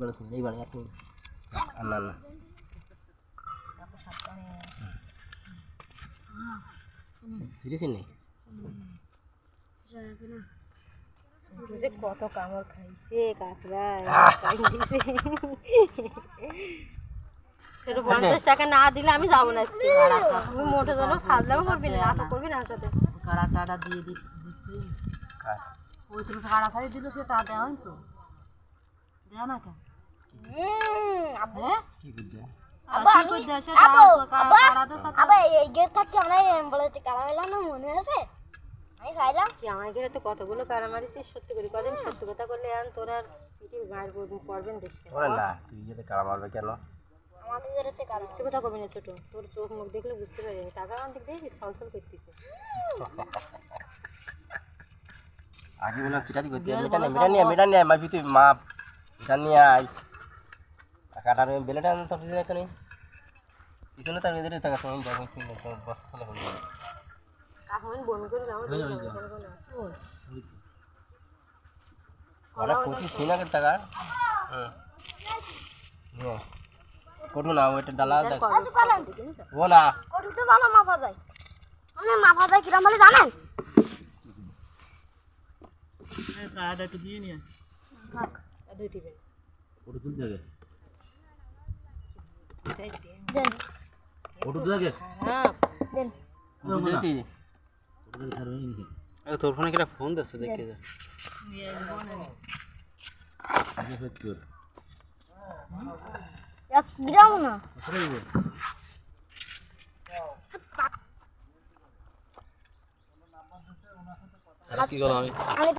বড় শুনে এই বাড়ি একটু না না সিরিয়াস নেই যে কত কামড় খাইছে কাকড়া সেটা 50 টাকা না দিলে আমি যাবো না আজকে তুমি মোটে জন্য ফাজলাম করবি না নাটক করবি না আমার সাথে কাড়া টাড়া দিয়ে দিতে ওই তুমি কাড়া ছাড়ি দিল সেটা দেওয়া হয় তো দেওয়া না কেন কি করছে কতগুলো কারা মারিছিস সত্যি করে কদিন সত্যি কথা করলে তোর আর পিঠে মায়ের পড়বেন দেশে না তুই যেতে কারা মারবে কেন সত্যি কথা কবি না ছোট তোর চোখ মুখ দেখলে বুঝতে পারিনি টাকা আমার দিক দেখি ছলছল করতেছে আগে বলে চিটারি করতে মেটা নিয়ে মাফি তুই মাপ এটা নিয়ে আই কাটার বেলেটা তো এখানে পিছনে তার এদের টাকা সময় দেখো বস্তা ফেলে বলবো এখন বমি করে যাও ওরা কোটি সিনাকের টাকা কোটু না ওইটা ডালা দেখ ও না কোটু তো ভালো মাপা যায় মানে মাপা যায় কিরম বলে জানেন এই কাটা একটু দিয়ে নিয়ে থাক দুই দিবেন কোটু তুলতে হবে দেন কোটু তুলতে হবে হ্যাঁ দেন তোর ফোনে কিরা ফোন দিচ্ছে দেখে যা এক গ্রাম না কি করলাম আমি